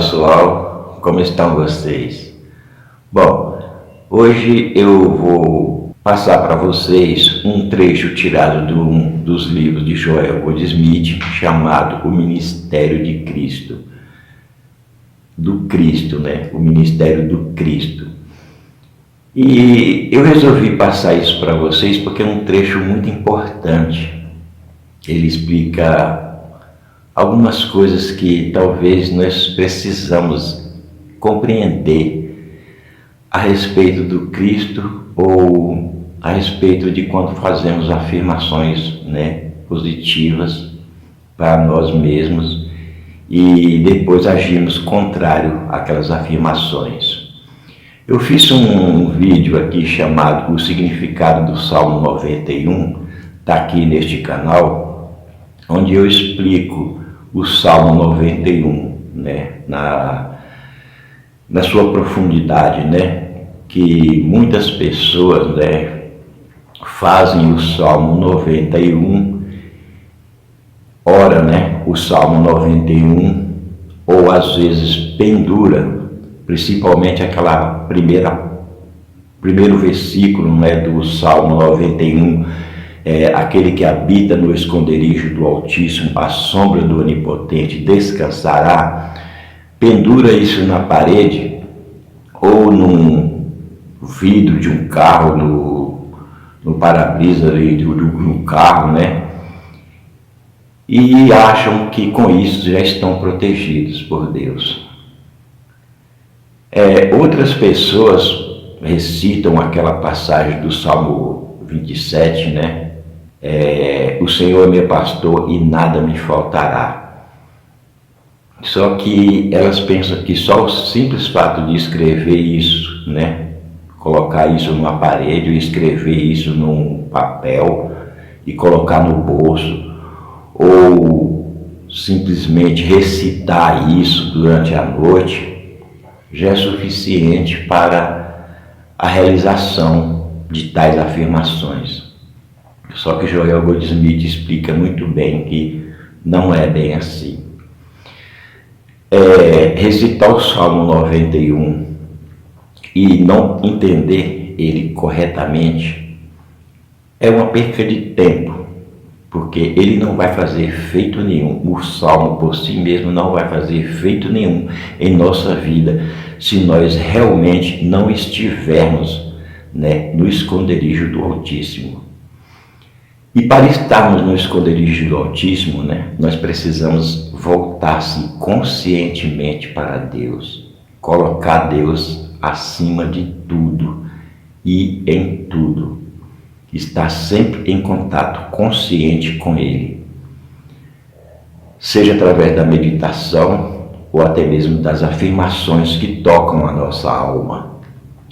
pessoal, como estão vocês? Bom, hoje eu vou passar para vocês um trecho tirado de um dos livros de Joel Goldsmith, chamado O Ministério de Cristo. Do Cristo, né? O Ministério do Cristo. E eu resolvi passar isso para vocês porque é um trecho muito importante. Ele explica algumas coisas que talvez nós precisamos compreender a respeito do Cristo ou a respeito de quando fazemos afirmações, positivas para nós mesmos e depois agimos contrário àquelas afirmações. Eu fiz um vídeo aqui chamado O Significado do Salmo 91, está aqui neste canal, onde eu explico o Salmo 91, na sua profundidade, que muitas pessoas, fazem o Salmo 91, ora, o Salmo 91, ou às vezes pendura, principalmente aquela primeiro versículo, do Salmo 91, aquele que habita no esconderijo do Altíssimo, à sombra do Onipotente descansará. Pendura isso na parede ou num vidro de um carro, no para-brisa do carro, e acham que com isso já estão protegidos por Deus. Outras pessoas recitam aquela passagem do Salmo 27, o Senhor é meu pastor e nada me faltará. Só que elas pensam que só o simples fato de escrever isso, colocar isso numa parede, ou escrever isso num papel e colocar no bolso, ou simplesmente recitar isso durante a noite, já é suficiente para a realização de tais afirmações. Só que Joel Goldsmith explica muito bem que não é bem assim. Recitar o Salmo 91 e não entender ele corretamente é uma perca de tempo, porque ele não vai fazer efeito nenhum. O Salmo por si mesmo não vai fazer efeito nenhum em nossa vida se nós realmente não estivermos no esconderijo do Altíssimo. E para estarmos no esconderijo do Altíssimo, nós precisamos voltar-se conscientemente para Deus, colocar Deus acima de tudo e em tudo, estar sempre em contato consciente com Ele, seja através da meditação ou até mesmo das afirmações que tocam a nossa alma,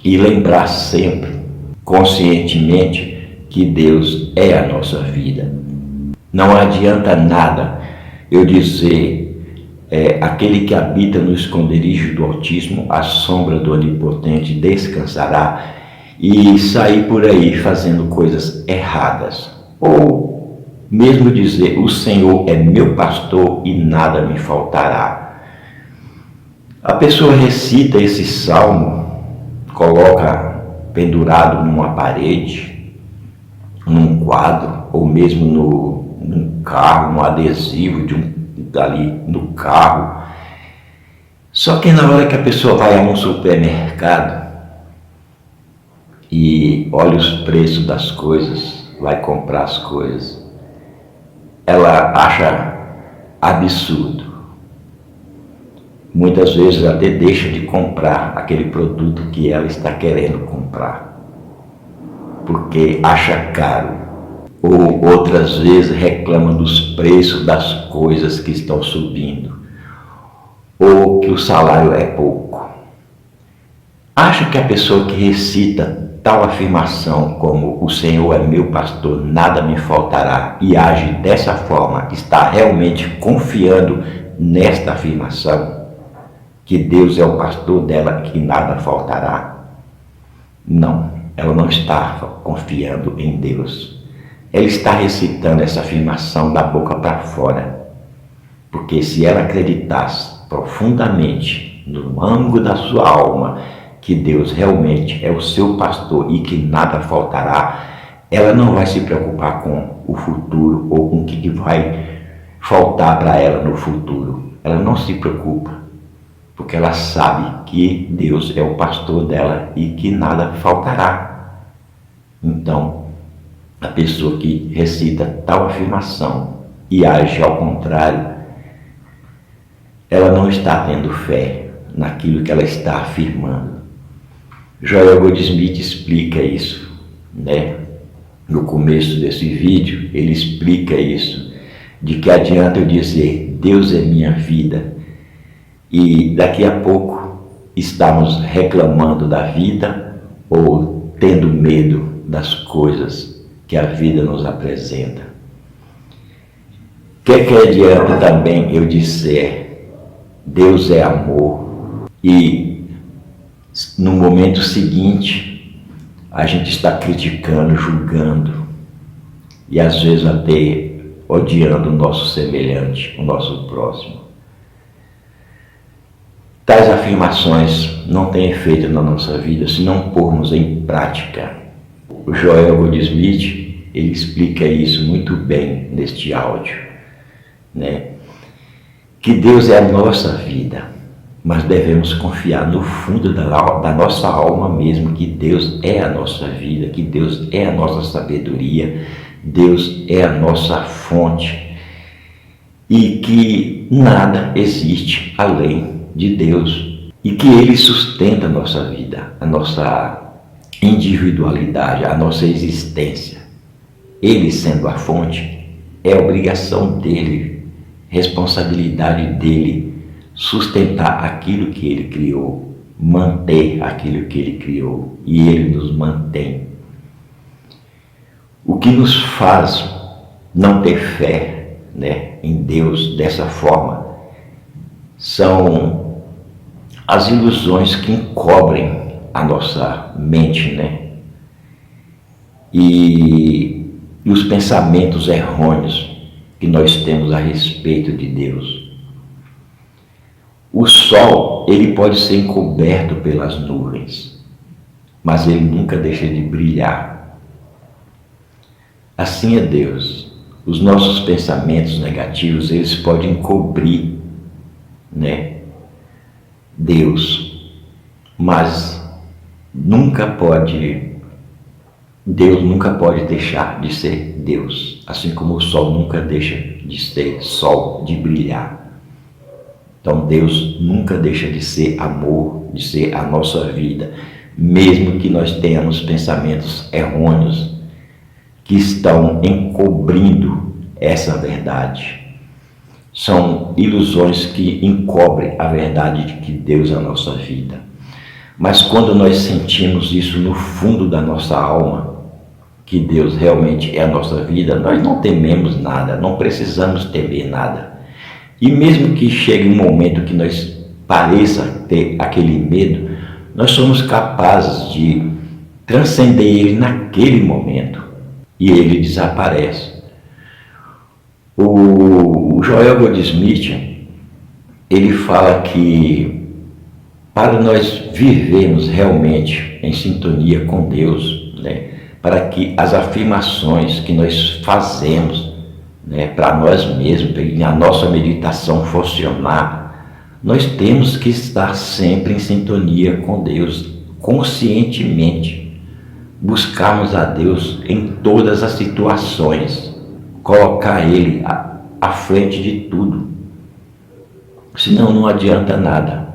e lembrar sempre, conscientemente, que Deus é a nossa vida. Não adianta nada eu dizer aquele que habita no esconderijo do Altíssimo, à sombra do Onipotente descansará, e sair por aí fazendo coisas erradas, ou mesmo dizer o Senhor é meu pastor e nada me faltará. A pessoa recita esse salmo, coloca pendurado numa parede, num quadro, ou mesmo num carro, num adesivo ali no carro. Só que na hora que a pessoa vai a um supermercado e olha os preços das coisas, vai comprar as coisas, ela acha absurdo. Muitas vezes até deixa de comprar aquele produto que ela está querendo comprar, porque acha caro, ou outras vezes reclama dos preços das coisas que estão subindo, ou que o salário é pouco. Acha que a pessoa que recita tal afirmação como o Senhor é meu pastor, nada me faltará, e age dessa forma, está realmente confiando nesta afirmação, que Deus é o pastor dela e que nada faltará? Não. Ela não está confiando em Deus. Ela está recitando essa afirmação da boca para fora. Porque se ela acreditasse profundamente no âmago da sua alma que Deus realmente é o seu pastor e que nada faltará, ela não vai se preocupar com o futuro ou com o que vai faltar para ela no futuro. Ela não se preocupa, porque ela sabe que Deus é o pastor dela e que nada faltará. Então, a pessoa que recita tal afirmação e age ao contrário, ela não está tendo fé naquilo que ela está afirmando. Joel Goldsmith explica isso, né? No começo desse vídeo, ele explica isso, de que adianta eu dizer, Deus é minha vida, e daqui a pouco estamos reclamando da vida ou tendo medo das coisas que a vida nos apresenta. Que adianta também eu dizer, Deus é amor, e no momento seguinte a gente está criticando, julgando e às vezes até odiando o nosso semelhante, o nosso próximo. Tais afirmações não têm efeito na nossa vida se não pormos em prática. O Joel Goldsmith, ele explica isso muito bem neste áudio, né? Que Deus é a nossa vida, mas devemos confiar no fundo da nossa alma mesmo que Deus é a nossa vida, que Deus é a nossa sabedoria, Deus é a nossa fonte e que nada existe além de Deus e que Ele sustenta a nossa vida, a nossa individualidade, a nossa existência. Ele sendo a fonte, é obrigação dele, responsabilidade dele sustentar aquilo que ele criou, manter aquilo que ele criou, e ele nos mantém. O que nos faz não ter fé, né, em Deus dessa forma são as ilusões que encobrem a nossa mente, né? E os pensamentos errôneos que nós temos a respeito de Deus. O sol, ele pode ser encoberto pelas nuvens, mas ele nunca deixa de brilhar. Assim é Deus. Os nossos pensamentos negativos, eles podem encobrir, né, Deus, mas Deus nunca pode deixar de ser Deus, assim como o sol nunca deixa de ser sol, de brilhar. Então Deus nunca deixa de ser amor, de ser a nossa vida, mesmo que nós tenhamos pensamentos errôneos que estão encobrindo essa verdade. São ilusões que encobrem a verdade de que Deus é a nossa vida. Mas quando nós sentimos isso no fundo da nossa alma, que Deus realmente é a nossa vida, nós não tememos nada, não precisamos temer nada. E mesmo que chegue um momento que nós pareça ter aquele medo, nós somos capazes de transcender ele naquele momento e ele desaparece. O Joel Goldsmith, ele fala que para nós vivermos realmente em sintonia com Deus, né, para que as afirmações que nós fazemos, né, para nós mesmos, para a nossa meditação funcionar, nós temos que estar sempre em sintonia com Deus, conscientemente, buscarmos a Deus em todas as situações, colocar Ele à frente de tudo, senão não adianta nada.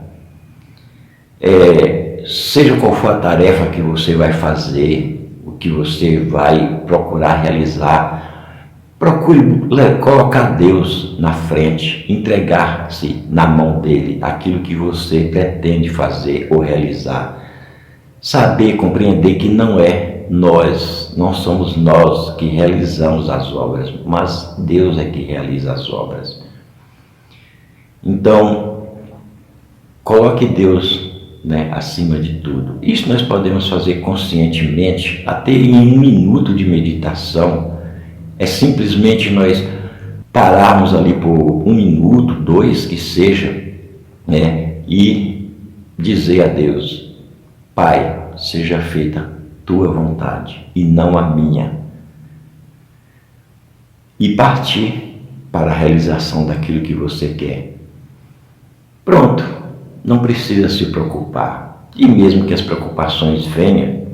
Seja qual for a tarefa que você vai fazer, o que você vai procurar realizar, procure colocar Deus na frente, entregar-se na mão dele aquilo que você pretende fazer ou realizar. Saber, compreender que não somos nós que realizamos as obras, mas Deus é que realiza as obras. Então, coloque Deus, né, acima de tudo. Isso nós podemos fazer conscientemente, até em 1 minuto de meditação. É simplesmente nós pararmos ali por 1 minuto, 2, que seja, né? E dizer a Deus: Pai, seja feita tua vontade e não a minha. E partir para a realização daquilo que você quer. Pronto, não precisa se preocupar. E mesmo que as preocupações venham,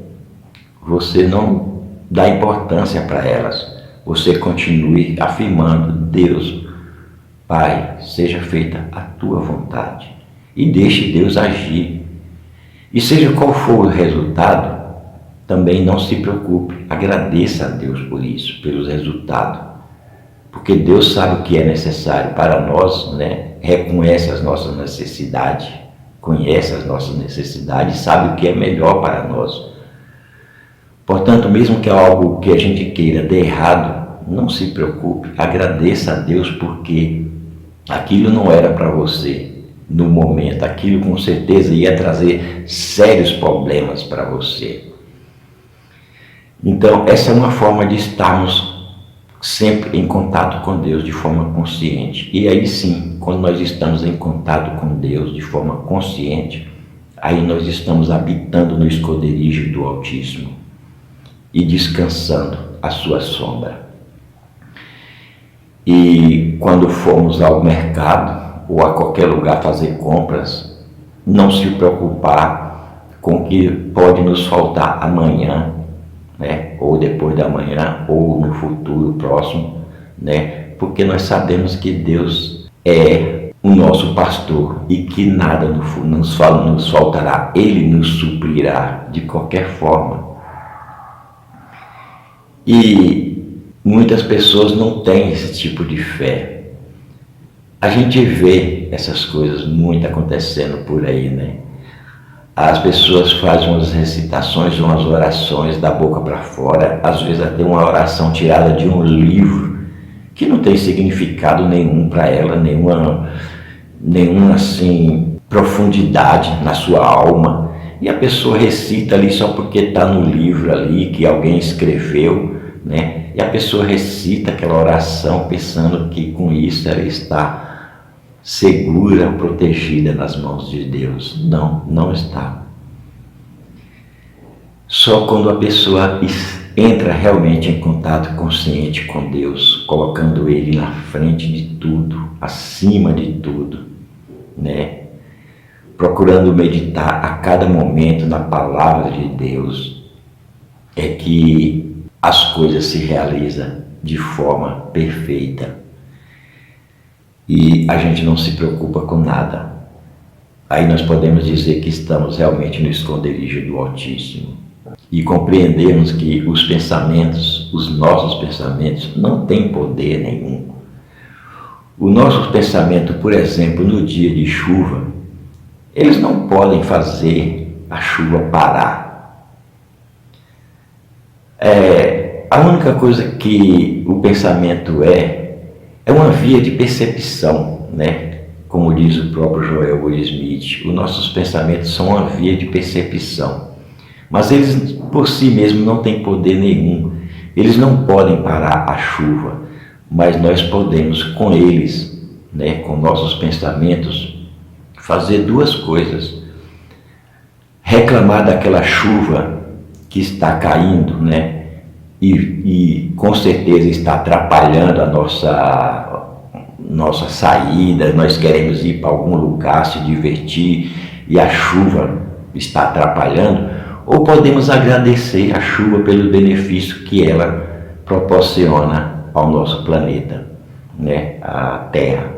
você não dá importância para elas. Você continue afirmando: Deus, Pai, seja feita a tua vontade. E deixe Deus agir. E seja qual for o resultado, também não se preocupe. Agradeça a Deus por isso, pelos resultados. Porque Deus sabe o que é necessário para nós, né? Reconhece as nossas necessidades, conhece as nossas necessidades, sabe o que é melhor para nós. Portanto, mesmo que algo que a gente queira dê errado, não se preocupe, agradeça a Deus, porque aquilo não era para você no momento, aquilo com certeza ia trazer sérios problemas para você. Então, essa é uma forma de estarmos sempre em contato com Deus de forma consciente. E aí sim, quando nós estamos em contato com Deus de forma consciente, aí nós estamos habitando no esconderijo do Altíssimo e descansando à sua sombra. E quando formos ao mercado ou a qualquer lugar fazer compras, não se preocupar com o que pode nos faltar amanhã, né? Ou depois da manhã, ou no futuro próximo, né? Porque nós sabemos que Deus é o nosso pastor e que nada nos faltará. Ele nos suprirá de qualquer forma. E muitas pessoas não têm esse tipo de fé. A gente vê essas coisas muito acontecendo por aí, né? As pessoas fazem umas recitações, umas orações da boca para fora, às vezes até uma oração tirada de um livro que não tem significado nenhum para ela, nenhuma assim profundidade na sua alma, e a pessoa recita ali só porque está no livro ali que alguém escreveu, né? E a pessoa recita aquela oração pensando que com isso ela está segura, protegida nas mãos de Deus. Não, não está. Só quando a pessoa entra realmente em contato consciente com Deus, colocando Ele na frente de tudo, acima de tudo, né? Procurando meditar a cada momento na palavra de Deus, é que as coisas se realizam de forma perfeita. E a gente não se preocupa com nada. Aí nós podemos dizer que estamos realmente no esconderijo do Altíssimo. E compreendemos que os pensamentos, os nossos pensamentos, não têm poder nenhum. O nosso pensamento, por exemplo, no dia de chuva, eles não podem fazer a chuva parar. A única coisa que o pensamento é uma via de percepção, né? Como diz o próprio Joel Goldsmith, os nossos pensamentos são uma via de percepção, mas eles por si mesmos não têm poder nenhum. Eles não podem parar a chuva, mas nós podemos com eles, né? Com nossos pensamentos, fazer duas coisas: reclamar daquela chuva que está caindo, né? E com certeza está atrapalhando a nossa saída. Nós queremos ir para algum lugar, se divertir, e a chuva está atrapalhando. Ou podemos agradecer a chuva pelo benefício que ela proporciona ao nosso planeta, né? A Terra.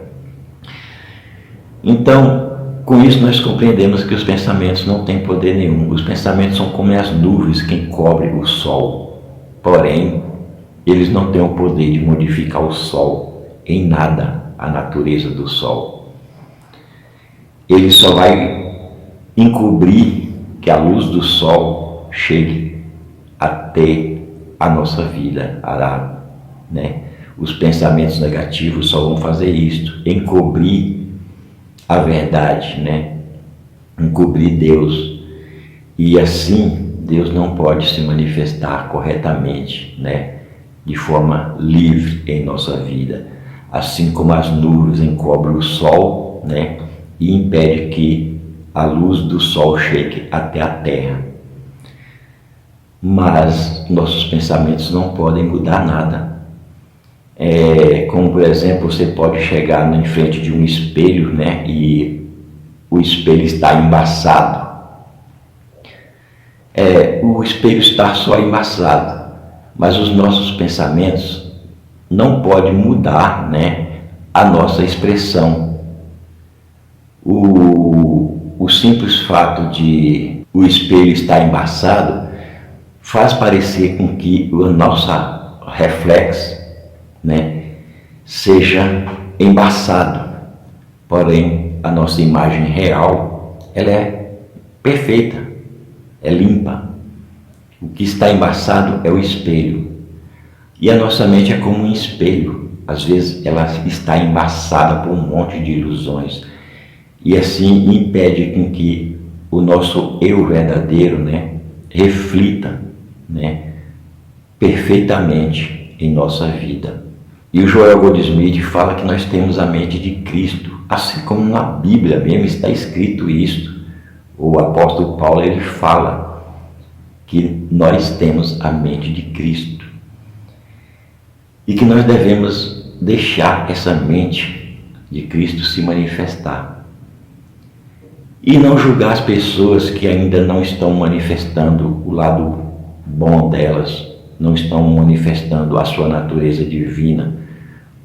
Então, com isso nós compreendemos que os pensamentos não têm poder nenhum. Os pensamentos são como as nuvens que encobrem o sol. Porém, eles não têm o poder de modificar o sol em nada, a natureza do sol. Ele só vai encobrir que a luz do sol chegue até a nossa vida, né? Os pensamentos negativos só vão fazer isso, encobrir a verdade, né? Encobrir Deus. E assim Deus não pode se manifestar corretamente, né? De forma livre em nossa vida. Assim como as nuvens encobrem o sol, né? e impede que a luz do sol chegue até a terra. Mas nossos pensamentos não podem mudar nada. Como, por exemplo, você pode chegar em frente de um espelho, né, e o espelho está embaçado. O espelho está só embaçado, mas os nossos pensamentos não podem mudar, né, a nossa expressão. O simples fato de o espelho estar embaçado faz parecer com que o nosso reflexo, né, seja embaçado. Porém, a nossa imagem real, ela é perfeita, é limpa. O que está embaçado é o espelho. E a nossa mente é como um espelho. Às vezes ela está embaçada por um monte de ilusões. E assim impede com que o nosso eu verdadeiro, né, reflita, né, perfeitamente em nossa vida. E o Joel Goldsmith fala que nós temos a mente de Cristo, assim como na Bíblia mesmo está escrito isso. O apóstolo Paulo, ele fala que nós temos a mente de Cristo e que nós devemos deixar essa mente de Cristo se manifestar e não julgar as pessoas que ainda não estão manifestando o lado bom delas, não estão manifestando a sua natureza divina,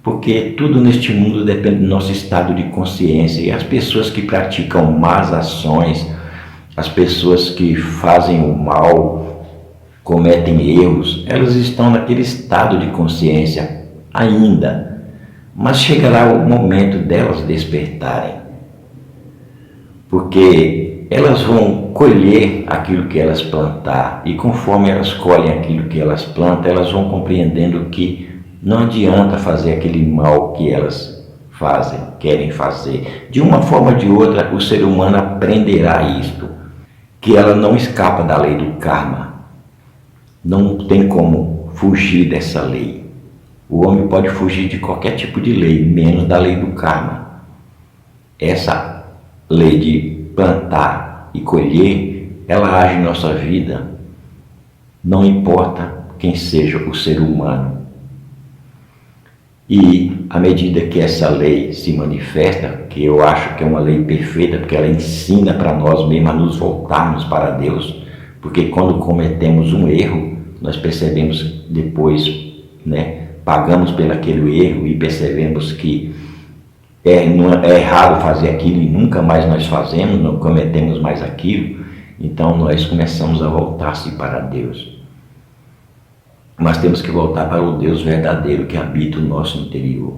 porque tudo neste mundo depende do nosso estado de consciência. E as pessoas que praticam más ações, as pessoas que fazem o mal, cometem erros, elas estão naquele estado de consciência ainda, mas chegará o momento delas despertarem, porque elas vão colher aquilo que elas plantar, e conforme elas colhem aquilo que elas plantam, elas vão compreendendo que não adianta fazer aquele mal que elas fazem, querem fazer. De uma forma ou de outra, o ser humano aprenderá isto, que ela não escapa da lei do karma. Não tem como fugir dessa lei. O homem pode fugir de qualquer tipo de lei, menos da lei do karma. Essa lei de plantar e colher, ela age em nossa vida, não importa quem seja o ser humano. E à medida que essa lei se manifesta, que eu acho que é uma lei perfeita, porque ela ensina para nós mesmos a nos voltarmos para Deus, porque quando cometemos um erro, nós percebemos depois, né, pagamos pelo aquele erro e percebemos que é errado fazer aquilo e nunca mais nós fazemos, não cometemos mais aquilo, então nós começamos a voltar-se para Deus. Mas temos que voltar para o Deus verdadeiro que habita o nosso interior.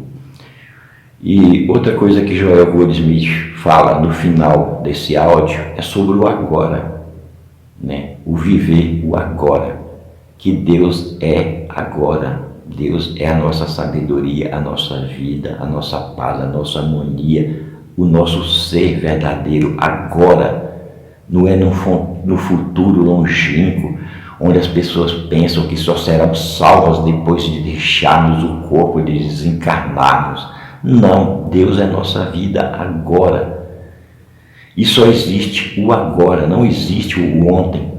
E outra coisa que Joel Goldsmith fala no final desse áudio é sobre o agora, né? O viver o agora, que Deus é agora. Deus é a nossa sabedoria, a nossa vida, a nossa paz, a nossa harmonia, o nosso ser verdadeiro agora. Não é no futuro longínquo, onde as pessoas pensam que só serão salvas depois de deixarmos o corpo e de desencarnarmos. Não, Deus é nossa vida agora. E só existe o agora, não existe o ontem,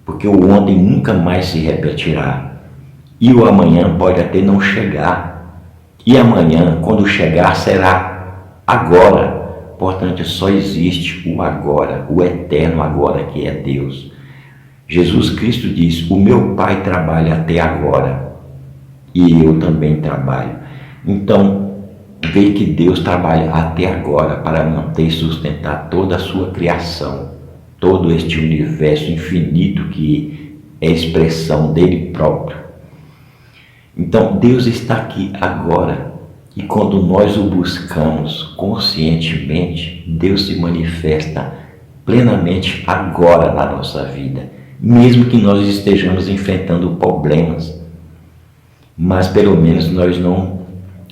porque o ontem nunca mais se repetirá. E o amanhã pode até não chegar. E amanhã, quando chegar, será agora. Portanto, só existe o agora, o eterno agora, que é Deus. Jesus Cristo diz: o meu Pai trabalha até agora e eu também trabalho. Então, vê que Deus trabalha até agora para manter e sustentar toda a sua criação, todo este universo infinito que é expressão dele próprio. Então, Deus está aqui agora, e quando nós o buscamos conscientemente, Deus se manifesta plenamente agora na nossa vida. Mesmo que nós estejamos enfrentando problemas, mas pelo menos nós não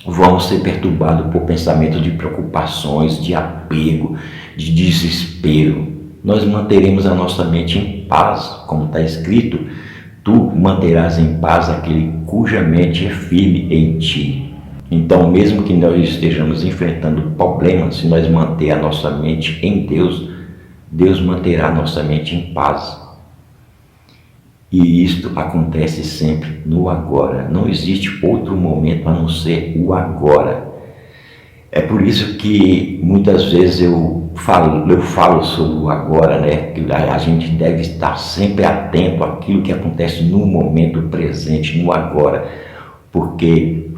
vamos ser perturbados por pensamentos de preocupações, de apego, de desespero. Nós manteremos a nossa mente em paz, como está escrito: tu manterás em paz aquele cuja mente é firme em ti. Então, mesmo que nós estejamos enfrentando problemas, se nós manter a nossa mente em Deus, Deus manterá a nossa mente em paz. E isto acontece sempre no agora. Não existe outro momento a não ser o agora. É por isso que muitas vezes eu falo sobre o agora, né? Que a gente deve estar sempre atento àquilo que acontece no momento presente, no agora, porque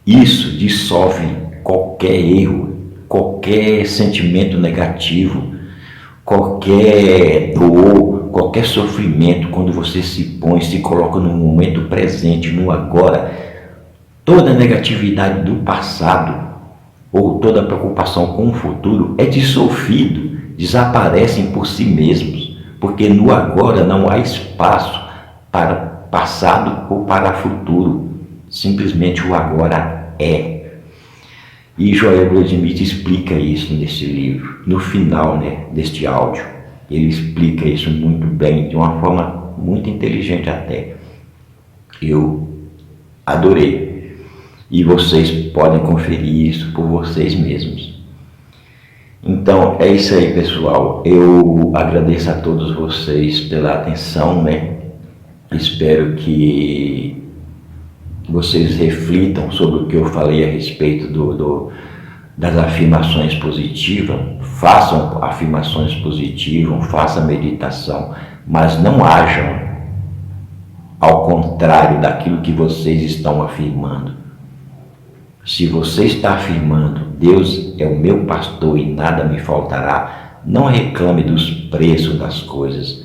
isso dissolve qualquer erro, qualquer sentimento negativo, qualquer dor, qualquer sofrimento. Quando você se coloca no momento presente, no agora, toda a negatividade do passado ou toda preocupação com o futuro é dissolvido, desaparecem por si mesmos, porque no agora não há espaço para passado ou para futuro, simplesmente o agora é. E Joel Goldsmith explica isso nesse livro, no final, né, deste áudio. Ele explica isso muito bem, de uma forma muito inteligente até. Eu adorei. E vocês podem conferir isso por vocês mesmos. Então, é isso aí, pessoal. Eu agradeço a todos vocês pela atenção, né? Espero que vocês reflitam sobre o que eu falei a respeito das afirmações positivas. Façam afirmações positivas, façam meditação, mas não hajam ao contrário daquilo que vocês estão afirmando. Se você está afirmando, Deus é o meu pastor e nada me faltará, não reclame dos preços das coisas,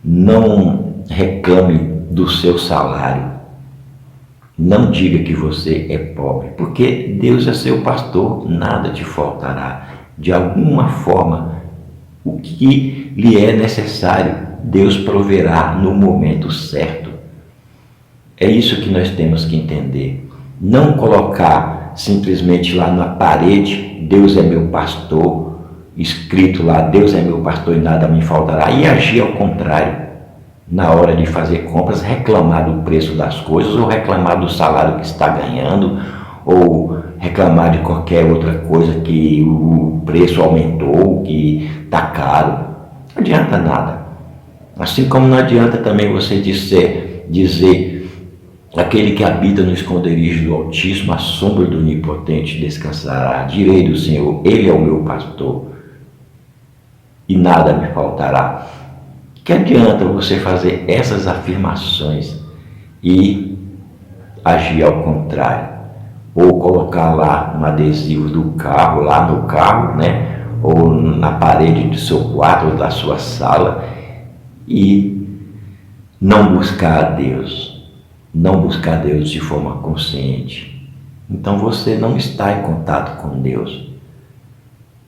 não reclame do seu salário, não diga que você é pobre, porque Deus é seu pastor, nada te faltará. De alguma forma, o que lhe é necessário, Deus proverá no momento certo. É isso que nós temos que entender. Não colocar simplesmente lá na parede, Deus é meu pastor, escrito lá, Deus é meu pastor e nada me faltará, e agir ao contrário, na hora de fazer compras, reclamar do preço das coisas, ou reclamar do salário que está ganhando, ou reclamar de qualquer outra coisa que o preço aumentou, que está caro. Não adianta nada. Assim como não adianta também você dizer aquele que habita no esconderijo do Altíssimo, a sombra do Onipotente descansará. Direi do Senhor, Ele é o meu pastor e nada me faltará. Que adianta você fazer essas afirmações e agir ao contrário? Ou colocar lá um adesivo do carro, lá no carro, né? Ou na parede do seu quarto ou da sua sala, e não buscar a Deus. Não buscar Deus de forma consciente. Então você não está em contato com Deus,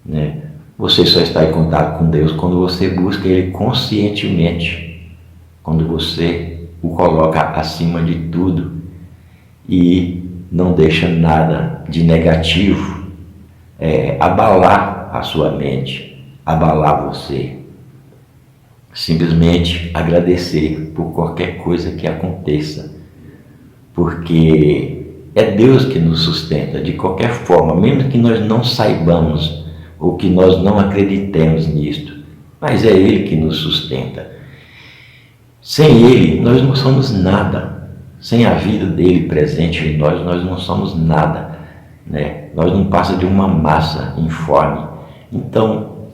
né? Você só está em contato com Deus quando você busca Ele conscientemente, quando você o coloca acima de tudo e não deixa nada de negativo abalar a sua mente, abalar você. Simplesmente agradecer por qualquer coisa que aconteça, porque é Deus que nos sustenta de qualquer forma, mesmo que nós não saibamos ou que nós não acreditemos nisto, mas é Ele que nos sustenta. Sem Ele, nós não somos nada. Sem a vida dele presente em nós, nós não somos nada, né? Nós não passamos de uma massa informe. Então,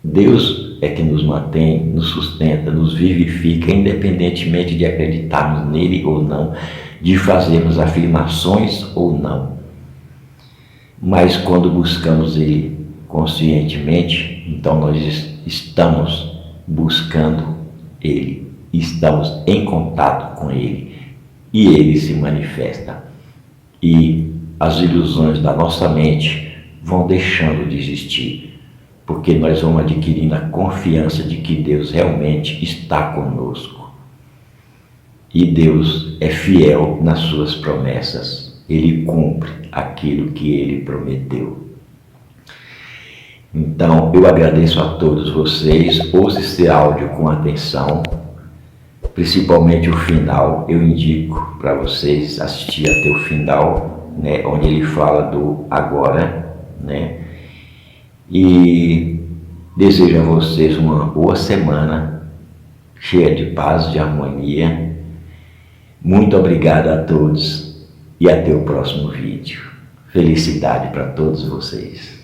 Deus é que nos mantém, nos sustenta, nos vivifica, independentemente de acreditarmos nele ou não, de fazermos afirmações ou não. Mas quando buscamos Ele conscientemente, então nós estamos buscando Ele, estamos em contato com Ele, e Ele se manifesta. E as ilusões da nossa mente vão deixando de existir, porque nós vamos adquirindo a confiança de que Deus realmente está conosco. E Deus é fiel nas suas promessas. Ele cumpre aquilo que Ele prometeu. Então, eu agradeço a todos vocês. Ouça esse áudio com atenção, principalmente o final. Eu indico para vocês assistir até o final, né, onde ele fala do agora, né? E desejo a vocês uma boa semana, cheia de paz, de harmonia. Muito obrigado a todos e até o próximo vídeo. Felicidade para todos vocês.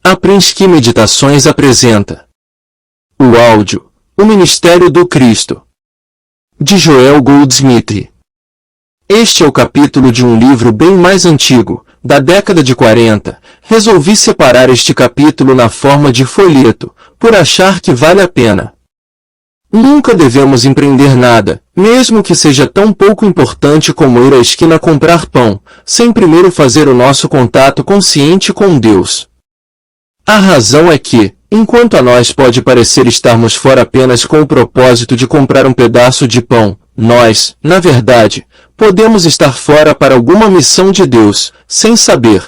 A Prinsky Meditações apresenta o áudio, O Ministério do Cristo, de Joel Goldsmith. Este é o capítulo de um livro bem mais antigo, da década de 40. Resolvi separar este capítulo na forma de folheto, por achar que vale a pena. Nunca devemos empreender nada, mesmo que seja tão pouco importante como ir à esquina comprar pão, sem primeiro fazer o nosso contato consciente com Deus. A razão é que, enquanto a nós pode parecer estarmos fora apenas com o propósito de comprar um pedaço de pão, nós, na verdade, podemos estar fora para alguma missão de Deus, sem saber.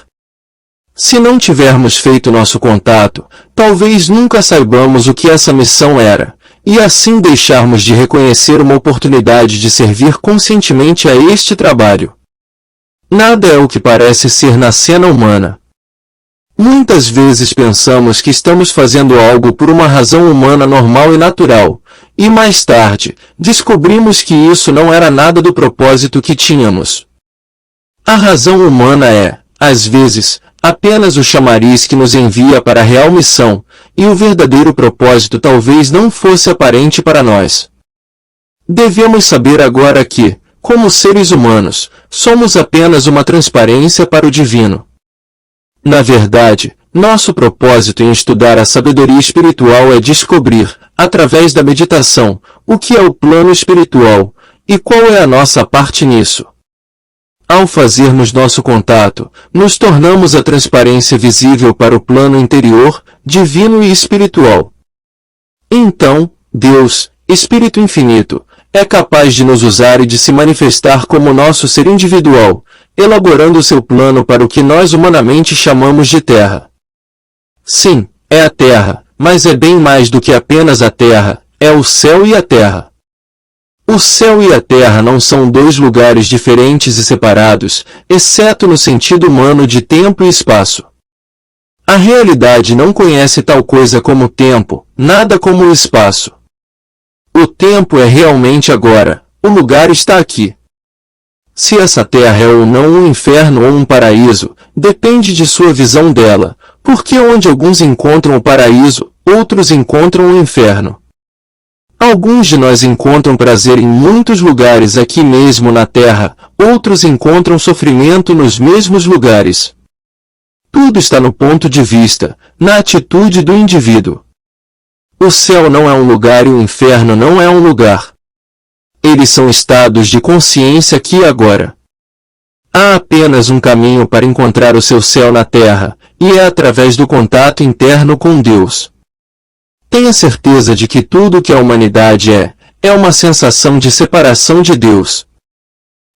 Se não tivermos feito nosso contato, talvez nunca saibamos o que essa missão era, e assim deixarmos de reconhecer uma oportunidade de servir conscientemente a este trabalho. Nada é o que parece ser na cena humana. Muitas vezes pensamos que estamos fazendo algo por uma razão humana normal e natural, e mais tarde, descobrimos que isso não era nada do propósito que tínhamos. A razão humana é, às vezes, apenas o chamariz que nos envia para a real missão, e o verdadeiro propósito talvez não fosse aparente para nós. Devemos saber agora que, como seres humanos, somos apenas uma transparência para o divino. Na verdade, nosso propósito em estudar a sabedoria espiritual é descobrir, através da meditação, o que é o plano espiritual, e qual é a nossa parte nisso. Ao fazermos nosso contato, nos tornamos a transparência visível para o plano interior, divino e espiritual. Então, Deus, Espírito Infinito, é capaz de nos usar e de se manifestar como nosso ser individual, elaborando seu plano para o que nós humanamente chamamos de Terra. Sim, é a Terra, mas é bem mais do que apenas a Terra, é o céu e a Terra. O céu e a Terra não são dois lugares diferentes e separados, exceto no sentido humano de tempo e espaço. A realidade não conhece tal coisa como tempo, nada como o espaço. O tempo é realmente agora, o lugar está aqui. Se essa terra é ou não um inferno ou um paraíso, depende de sua visão dela, porque onde alguns encontram o paraíso, outros encontram o inferno. Alguns de nós encontram prazer em muitos lugares aqui mesmo na terra, outros encontram sofrimento nos mesmos lugares. Tudo está no ponto de vista, na atitude do indivíduo. O céu não é um lugar e o inferno não é um lugar. Eles são estados de consciência aqui e agora. Há apenas um caminho para encontrar o seu céu na terra, e é através do contato interno com Deus. Tenha certeza de que tudo o que a humanidade é uma sensação de separação de Deus.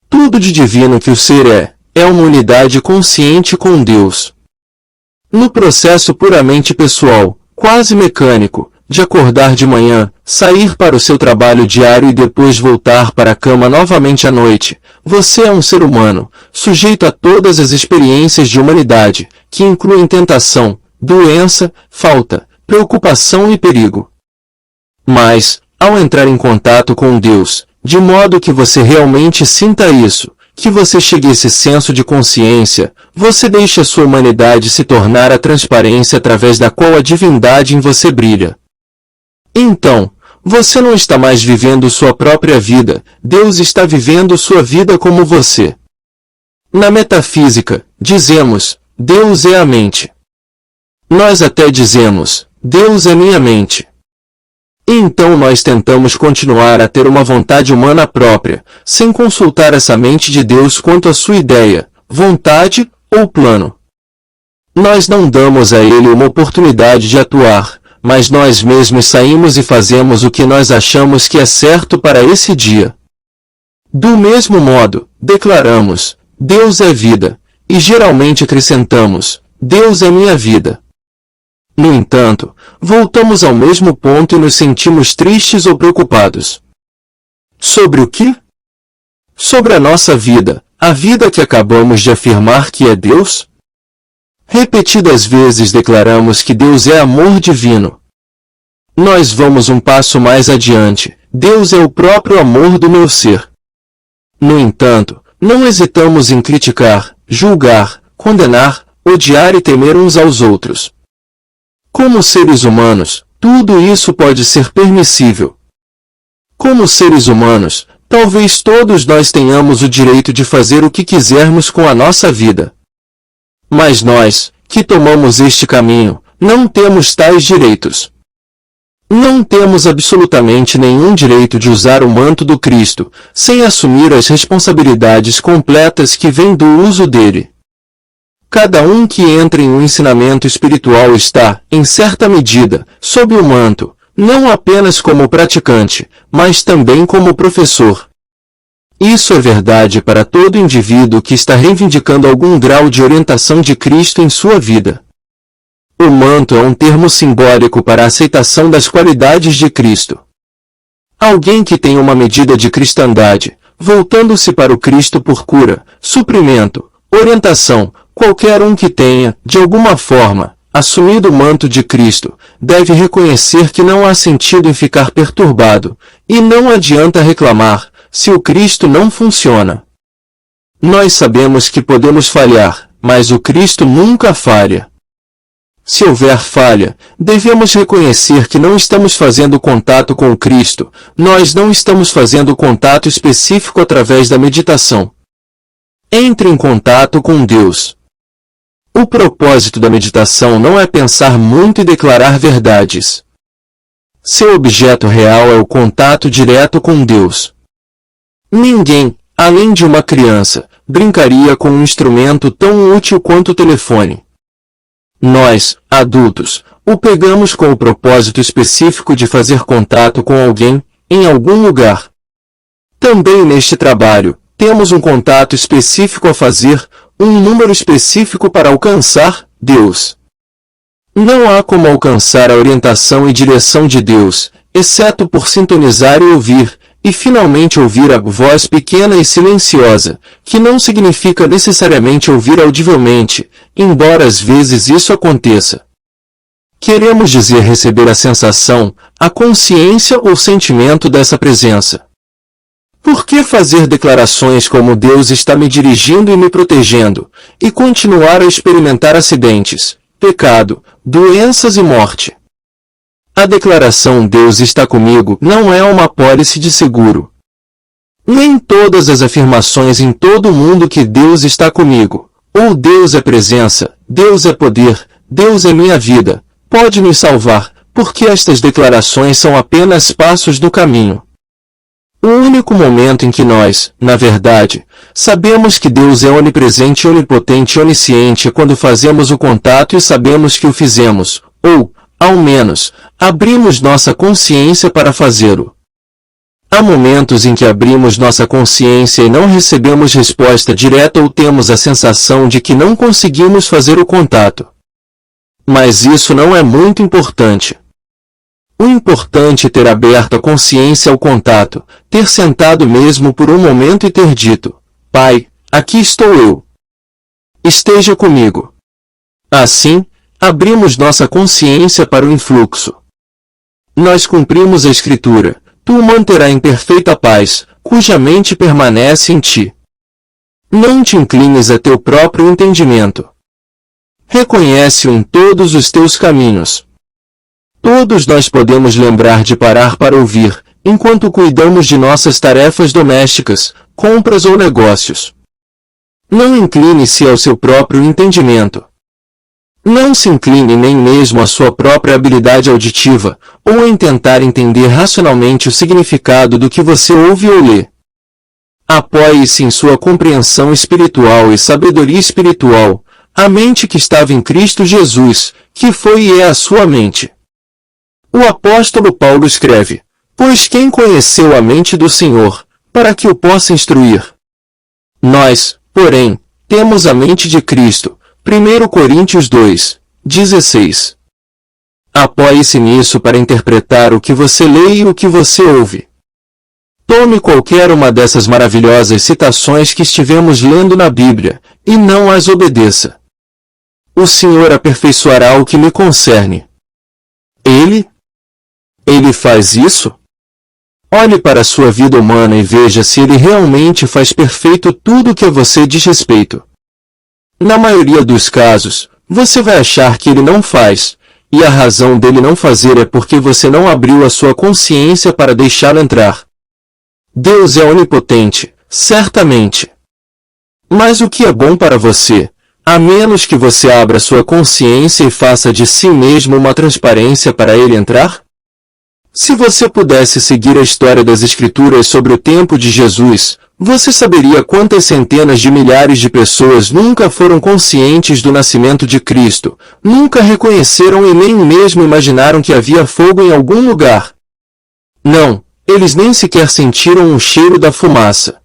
Tudo de divino que o ser é uma unidade consciente com Deus. No processo puramente pessoal, quase mecânico, de acordar de manhã, sair para o seu trabalho diário e depois voltar para a cama novamente à noite, você é um ser humano, sujeito a todas as experiências de humanidade, que incluem tentação, doença, falta, preocupação e perigo. Mas, ao entrar em contato com Deus, de modo que você realmente sinta isso, que você chegue a esse senso de consciência, você deixa sua humanidade se tornar a transparência através da qual a divindade em você brilha. Então, você não está mais vivendo sua própria vida, Deus está vivendo sua vida como você. Na metafísica, dizemos, Deus é a mente. Nós até dizemos, Deus é minha mente. Então nós tentamos continuar a ter uma vontade humana própria, sem consultar essa mente de Deus quanto à sua ideia, vontade ou plano. Nós não damos a Ele uma oportunidade de atuar, mas nós mesmos saímos e fazemos o que nós achamos que é certo para esse dia. Do mesmo modo, declaramos, Deus é vida, e geralmente acrescentamos, Deus é minha vida. No entanto, voltamos ao mesmo ponto e nos sentimos tristes ou preocupados. Sobre o quê? Sobre a nossa vida, a vida que acabamos de afirmar que é Deus? Repetidas vezes declaramos que Deus é amor divino. Nós vamos um passo mais adiante. Deus é o próprio amor do meu ser. No entanto, não hesitamos em criticar, julgar, condenar, odiar e temer uns aos outros. Como seres humanos, tudo isso pode ser permissível. Como seres humanos, talvez todos nós tenhamos o direito de fazer o que quisermos com a nossa vida. Mas nós, que tomamos este caminho, não temos tais direitos. Não temos absolutamente nenhum direito de usar o manto do Cristo, sem assumir as responsabilidades completas que vêm do uso dele. Cada um que entra em um ensinamento espiritual está, em certa medida, sob o manto, não apenas como praticante, mas também como professor. Isso é verdade para todo indivíduo que está reivindicando algum grau de orientação de Cristo em sua vida. O manto é um termo simbólico para a aceitação das qualidades de Cristo. Alguém que tem uma medida de cristandade, voltando-se para o Cristo por cura, suprimento, orientação, qualquer um que tenha, de alguma forma, assumido o manto de Cristo, deve reconhecer que não há sentido em ficar perturbado, e não adianta reclamar, se o Cristo não funciona. Nós sabemos que podemos falhar, mas o Cristo nunca falha. Se houver falha, devemos reconhecer que não estamos fazendo contato com o Cristo, nós não estamos fazendo contato específico através da meditação. Entre em contato com Deus. O propósito da meditação não é pensar muito e declarar verdades. Seu objeto real é o contato direto com Deus. Ninguém, além de uma criança, brincaria com um instrumento tão útil quanto o telefone. Nós, adultos, o pegamos com o propósito específico de fazer contato com alguém, em algum lugar. Também neste trabalho, temos um contato específico a fazer, um número específico para alcançar Deus. Não há como alcançar a orientação e direção de Deus, exceto por sintonizar e ouvir, e finalmente ouvir a voz pequena e silenciosa, que não significa necessariamente ouvir audivelmente, embora às vezes isso aconteça. Queremos dizer receber a sensação, a consciência ou sentimento dessa presença. Por que fazer declarações como Deus está me dirigindo e me protegendo, e continuar a experimentar acidentes, pecado, doenças e morte? A declaração Deus está comigo não é uma apólice de seguro. Nem todas as afirmações em todo o mundo que Deus está comigo, ou Deus é presença, Deus é poder, Deus é minha vida, pode me salvar, porque estas declarações são apenas passos do caminho. O único momento em que nós, na verdade, sabemos que Deus é onipresente, onipotente e onisciente é quando fazemos o contato e sabemos que o fizemos, ou, ao menos, abrimos nossa consciência para fazê-lo. Há momentos em que abrimos nossa consciência e não recebemos resposta direta ou temos a sensação de que não conseguimos fazer o contato. Mas isso não é muito importante. O importante é ter aberto a consciência ao contato, ter sentado mesmo por um momento e ter dito, Pai, aqui estou eu. Esteja comigo. Assim, abrimos nossa consciência para o influxo. Nós cumprimos a Escritura, tu o manterá em perfeita paz, cuja mente permanece em ti. Não te inclines a teu próprio entendimento. Reconhece-o em todos os teus caminhos. Todos nós podemos lembrar de parar para ouvir, enquanto cuidamos de nossas tarefas domésticas, compras ou negócios. Não incline-se ao seu próprio entendimento. Não se incline nem mesmo à sua própria habilidade auditiva, ou em tentar entender racionalmente o significado do que você ouve ou lê. Apoie-se em sua compreensão espiritual e sabedoria espiritual, a mente que estava em Cristo Jesus, que foi e é a sua mente. O apóstolo Paulo escreve, pois quem conheceu a mente do Senhor, para que o possa instruir? Nós, porém, temos a mente de Cristo. 1 Coríntios 2, 16. Apoie-se nisso para interpretar o que você lê e o que você ouve. Tome qualquer uma dessas maravilhosas citações que estivemos lendo na Bíblia, e não as obedeça. O Senhor aperfeiçoará o que me concerne. Ele faz isso? Olhe para a sua vida humana e veja se Ele realmente faz perfeito tudo o que a você diz respeito. Na maioria dos casos, você vai achar que Ele não faz, e a razão dele não fazer é porque você não abriu a sua consciência para deixá-lo entrar. Deus é onipotente, certamente. Mas o que é bom para você, a menos que você abra sua consciência e faça de si mesmo uma transparência para Ele entrar? Se você pudesse seguir a história das Escrituras sobre o tempo de Jesus, você saberia quantas centenas de milhares de pessoas nunca foram conscientes do nascimento de Cristo, nunca reconheceram e nem mesmo imaginaram que havia fogo em algum lugar. Não, eles nem sequer sentiram o cheiro da fumaça.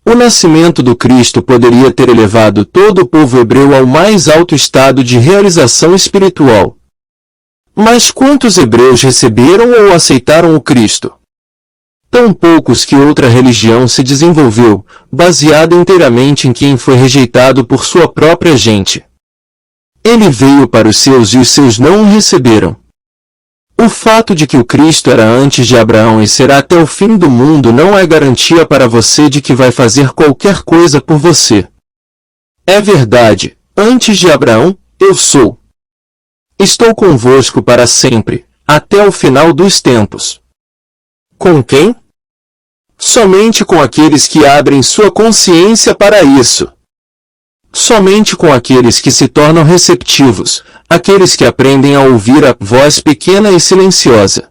O nascimento do Cristo poderia ter elevado todo o povo hebreu ao mais alto estado de realização espiritual. Mas quantos hebreus receberam ou aceitaram o Cristo? Tão poucos que outra religião se desenvolveu, baseada inteiramente em quem foi rejeitado por sua própria gente. Ele veio para os seus e os seus não o receberam. O fato de que o Cristo era antes de Abraão e será até o fim do mundo não é garantia para você de que vai fazer qualquer coisa por você. É verdade, antes de Abraão, eu sou. Estou convosco para sempre, até o final dos tempos. Com quem? Somente com aqueles que abrem sua consciência para isso. Somente com aqueles que se tornam receptivos, aqueles que aprendem a ouvir a voz pequena e silenciosa.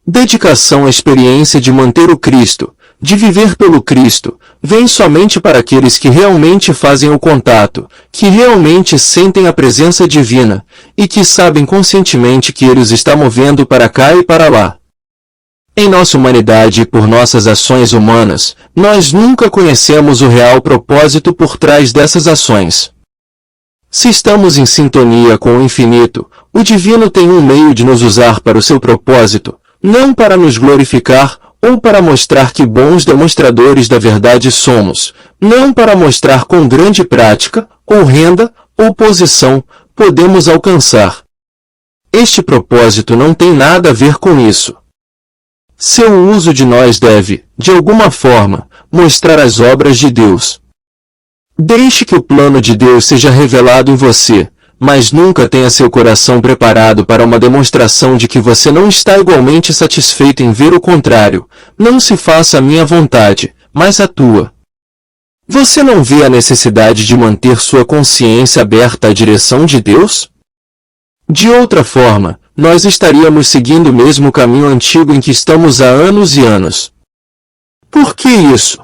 Dedicação à experiência de manter o Cristo, de viver pelo Cristo, vem somente para aqueles que realmente fazem o contato, que realmente sentem a presença divina, e que sabem conscientemente que Ele os está movendo para cá e para lá. Em nossa humanidade e por nossas ações humanas, nós nunca conhecemos o real propósito por trás dessas ações. Se estamos em sintonia com o infinito, o divino tem um meio de nos usar para o seu propósito, não para nos glorificar, ou para mostrar que bons demonstradores da verdade somos, não para mostrar com grande prática, ou renda, ou posição, podemos alcançar. Este propósito não tem nada a ver com isso. Seu uso de nós deve, de alguma forma, mostrar as obras de Deus. Deixe que o plano de Deus seja revelado em você, mas nunca tenha seu coração preparado para uma demonstração de que você não está igualmente satisfeito em ver o contrário. Não se faça a minha vontade, mas a tua. Você não vê a necessidade de manter sua consciência aberta à direção de Deus? De outra forma, nós estaríamos seguindo o mesmo caminho antigo em que estamos há anos e anos. Por que isso?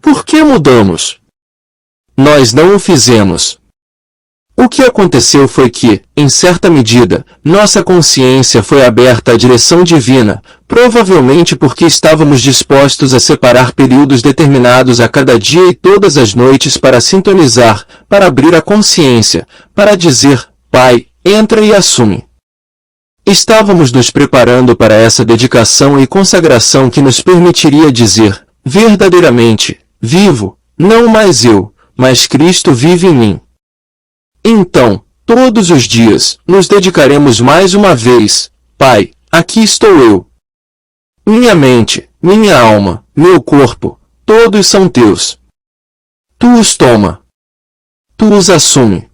Por que mudamos? Nós não o fizemos. O que aconteceu foi que, em certa medida, nossa consciência foi aberta à direção divina, provavelmente porque estávamos dispostos a separar períodos determinados a cada dia e todas as noites para sintonizar, para abrir a consciência, para dizer, Pai, entra e assume. Estávamos nos preparando para essa dedicação e consagração que nos permitiria dizer, verdadeiramente, vivo, não mais eu, mas Cristo vive em mim. Então, todos os dias, nos dedicaremos mais uma vez, Pai, aqui estou eu. Minha mente, minha alma, meu corpo, todos são teus. Tu os toma. Tu os assume.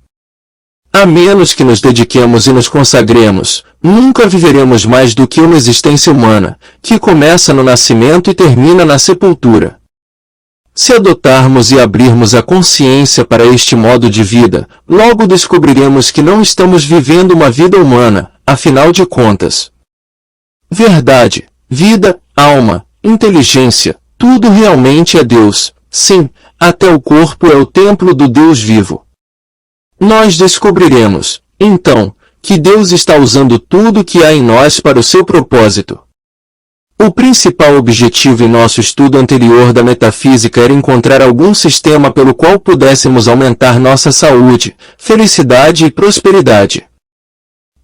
A menos que nos dediquemos e nos consagremos, nunca viveremos mais do que uma existência humana, que começa no nascimento e termina na sepultura. Se adotarmos e abrirmos a consciência para este modo de vida, logo descobriremos que não estamos vivendo uma vida humana, afinal de contas. Verdade, vida, alma, inteligência, tudo realmente é Deus. Sim, até o corpo é o templo do Deus vivo. Nós descobriremos, então, que Deus está usando tudo que há em nós para o seu propósito. O principal objetivo em nosso estudo anterior da metafísica era encontrar algum sistema pelo qual pudéssemos aumentar nossa saúde, felicidade e prosperidade.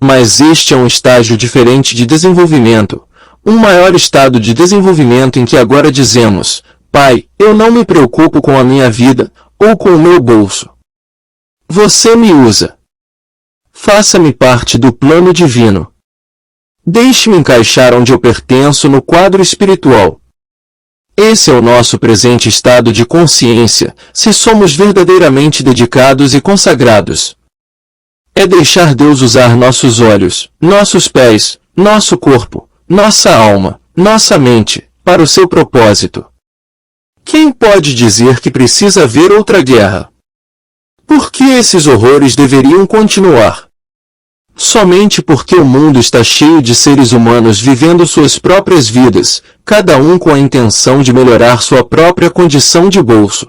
Mas este é um estágio diferente de desenvolvimento, um maior estado de desenvolvimento em que agora dizemos: Pai, eu não me preocupo com a minha vida, ou com o meu bolso. Você me usa. Faça-me parte do plano divino. Deixe-me encaixar onde eu pertenço no quadro espiritual. Esse é o nosso presente estado de consciência, se somos verdadeiramente dedicados e consagrados. É deixar Deus usar nossos olhos, nossos pés, nosso corpo, nossa alma, nossa mente, para o seu propósito. Quem pode dizer que precisa haver outra guerra? Por que esses horrores deveriam continuar? Somente porque o mundo está cheio de seres humanos vivendo suas próprias vidas, cada um com a intenção de melhorar sua própria condição de bolso.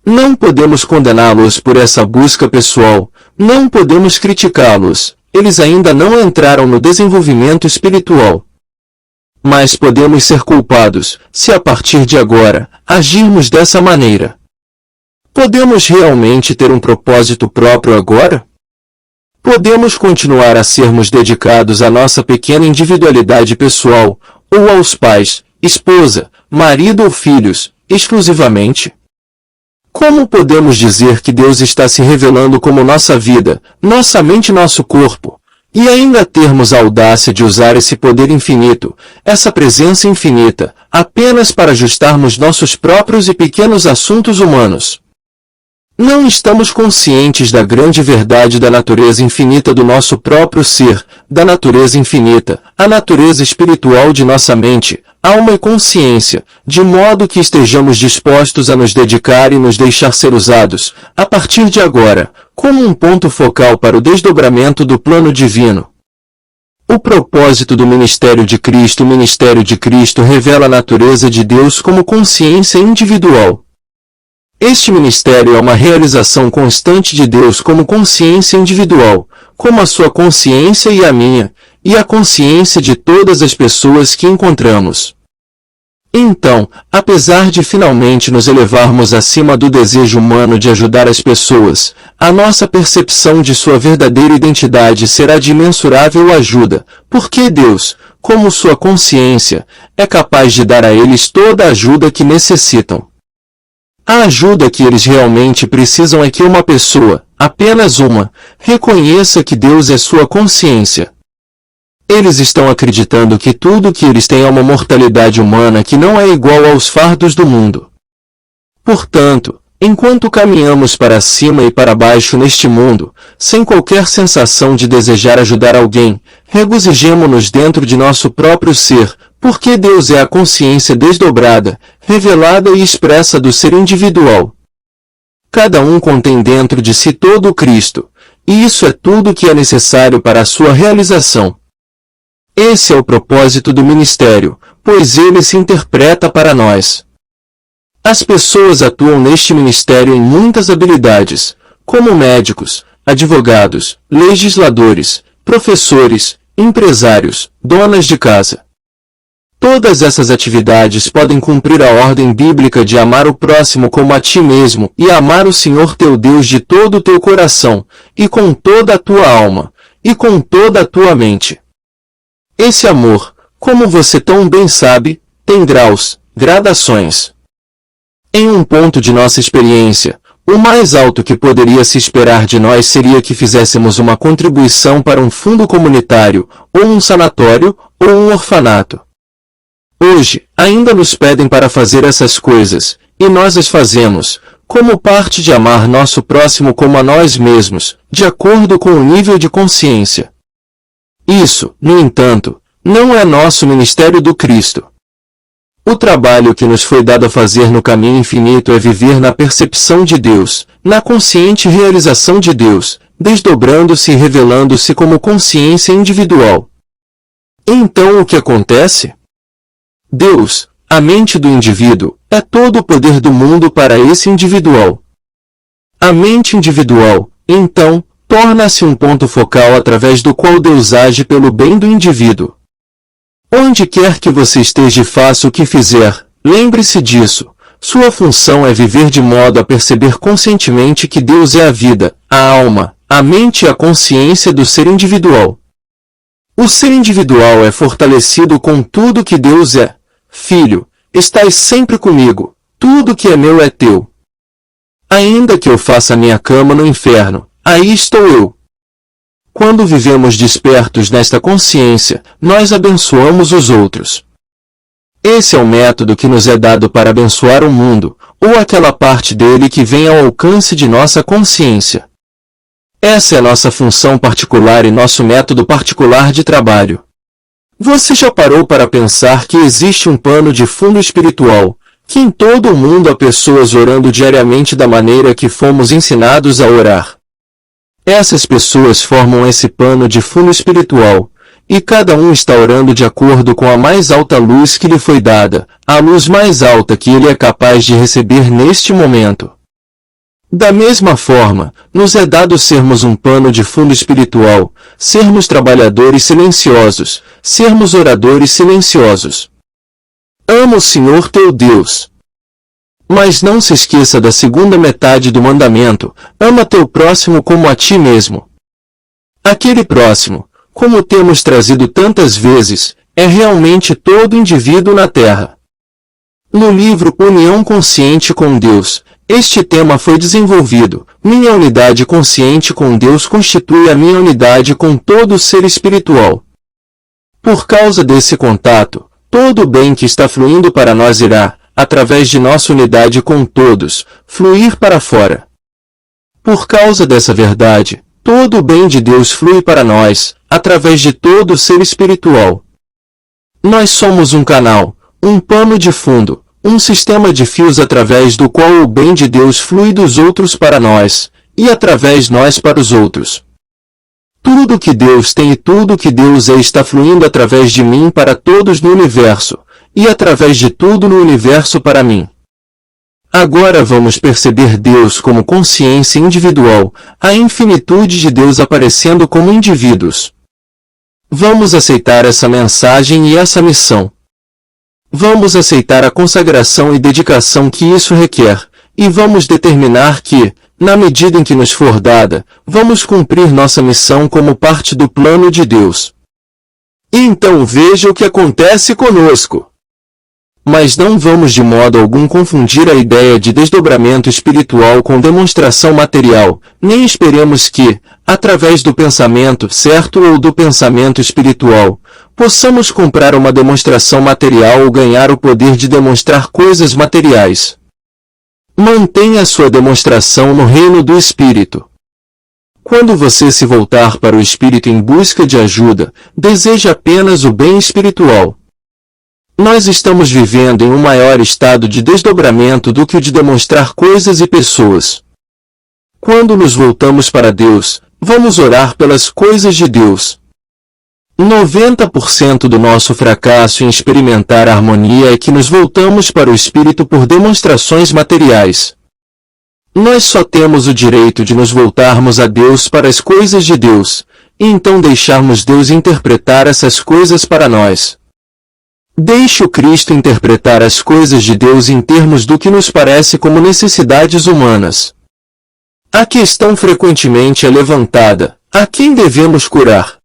Não podemos condená-los por essa busca pessoal, não podemos criticá-los, eles ainda não entraram no desenvolvimento espiritual. Mas podemos ser culpados, se a partir de agora, agirmos dessa maneira. Podemos realmente ter um propósito próprio agora? Podemos continuar a sermos dedicados à nossa pequena individualidade pessoal, ou aos pais, esposa, marido ou filhos, exclusivamente? Como podemos dizer que Deus está se revelando como nossa vida, nossa mente e nosso corpo, e ainda termos a audácia de usar esse poder infinito, essa presença infinita, apenas para ajustarmos nossos próprios e pequenos assuntos humanos? Não estamos conscientes da grande verdade da natureza infinita do nosso próprio ser, da natureza infinita, a natureza espiritual de nossa mente, alma e consciência, de modo que estejamos dispostos a nos dedicar e nos deixar ser usados, a partir de agora, como um ponto focal para o desdobramento do plano divino. O propósito do ministério de Cristo. O ministério de Cristo revela a natureza de Deus como consciência individual. Este ministério é uma realização constante de Deus como consciência individual, como a sua consciência e a minha, e a consciência de todas as pessoas que encontramos. Então, apesar de finalmente nos elevarmos acima do desejo humano de ajudar as pessoas, a nossa percepção de sua verdadeira identidade será de imensurável ajuda, porque Deus, como sua consciência, é capaz de dar a eles toda a ajuda que necessitam. A ajuda que eles realmente precisam é que uma pessoa, apenas uma, reconheça que Deus é sua consciência. Eles estão acreditando que tudo que eles têm é uma mortalidade humana que não é igual aos fardos do mundo. Portanto, enquanto caminhamos para cima e para baixo neste mundo, sem qualquer sensação de desejar ajudar alguém, regozijemo-nos dentro de nosso próprio ser, porque Deus é a consciência desdobrada, revelada e expressa do ser individual. Cada um contém dentro de si todo o Cristo, e isso é tudo que é necessário para a sua realização. Esse é o propósito do ministério, pois ele se interpreta para nós. As pessoas atuam neste ministério em muitas habilidades, como médicos, advogados, legisladores, professores, empresários, donas de casa. Todas essas atividades podem cumprir a ordem bíblica de amar o próximo como a ti mesmo e amar o Senhor teu Deus de todo o teu coração, e com toda a tua alma, e com toda a tua mente. Esse amor, como você tão bem sabe, tem graus, gradações. Em um ponto de nossa experiência, o mais alto que poderia se esperar de nós seria que fizéssemos uma contribuição para um fundo comunitário, ou um sanatório, ou um orfanato. Hoje, ainda nos pedem para fazer essas coisas, e nós as fazemos, como parte de amar nosso próximo como a nós mesmos, de acordo com o nível de consciência. Isso, no entanto, não é nosso ministério do Cristo. O trabalho que nos foi dado a fazer no caminho infinito é viver na percepção de Deus, na consciente realização de Deus, desdobrando-se e revelando-se como consciência individual. Então o que acontece? Deus, a mente do indivíduo, é todo o poder do mundo para esse individual. A mente individual, então, torna-se um ponto focal através do qual Deus age pelo bem do indivíduo. Onde quer que você esteja e faça o que fizer, lembre-se disso. Sua função é viver de modo a perceber conscientemente que Deus é a vida, a alma, a mente e a consciência do ser individual. O ser individual é fortalecido com tudo que Deus é. Filho, estás sempre comigo, tudo que é meu é teu. Ainda que eu faça minha cama no inferno, aí estou eu. Quando vivemos despertos nesta consciência, nós abençoamos os outros. Esse é o método que nos é dado para abençoar o mundo, ou aquela parte dele que vem ao alcance de nossa consciência. Essa é nossa função particular e nosso método particular de trabalho. Você já parou para pensar que existe um pano de fundo espiritual, que em todo o mundo há pessoas orando diariamente da maneira que fomos ensinados a orar? Essas pessoas formam esse pano de fundo espiritual, e cada um está orando de acordo com a mais alta luz que lhe foi dada, a luz mais alta que ele é capaz de receber neste momento. Da mesma forma, nos é dado sermos um pano de fundo espiritual, sermos trabalhadores silenciosos, sermos oradores silenciosos. Ama o Senhor teu Deus. Mas não se esqueça da segunda metade do mandamento, ama teu próximo como a ti mesmo. Aquele próximo, como temos trazido tantas vezes, é realmente todo indivíduo na Terra. No livro União Consciente com Deus, este tema foi desenvolvido. Minha unidade consciente com Deus constitui a minha unidade com todo ser espiritual. Por causa desse contato, todo o bem que está fluindo para nós irá, através de nossa unidade com todos, fluir para fora. Por causa dessa verdade, todo o bem de Deus flui para nós, através de todo o ser espiritual. Nós somos um canal, um pano de fundo, um sistema de fios através do qual o bem de Deus flui dos outros para nós, e através nós para os outros. Tudo que Deus tem e tudo que Deus é está fluindo através de mim para todos no universo, e através de tudo no universo para mim. Agora vamos perceber Deus como consciência individual, a infinitude de Deus aparecendo como indivíduos. Vamos aceitar essa mensagem e essa missão. Vamos aceitar a consagração e dedicação que isso requer, e vamos determinar que, na medida em que nos for dada, vamos cumprir nossa missão como parte do plano de Deus. E então veja o que acontece conosco. Mas não vamos de modo algum confundir a ideia de desdobramento espiritual com demonstração material, nem esperemos que, através do pensamento certo ou do pensamento espiritual, possamos comprar uma demonstração material ou ganhar o poder de demonstrar coisas materiais. Mantenha sua demonstração no reino do Espírito. Quando você se voltar para o Espírito em busca de ajuda, deseje apenas o bem espiritual. Nós estamos vivendo em um maior estado de desdobramento do que o de demonstrar coisas e pessoas. Quando nos voltamos para Deus, vamos orar pelas coisas de Deus. 90% do nosso fracasso em experimentar a harmonia é que nos voltamos para o Espírito por demonstrações materiais. Nós só temos o direito de nos voltarmos a Deus para as coisas de Deus, e então deixarmos Deus interpretar essas coisas para nós. Deixe o Cristo interpretar as coisas de Deus em termos do que nos parece como necessidades humanas. A questão frequentemente é levantada: a quem devemos curar?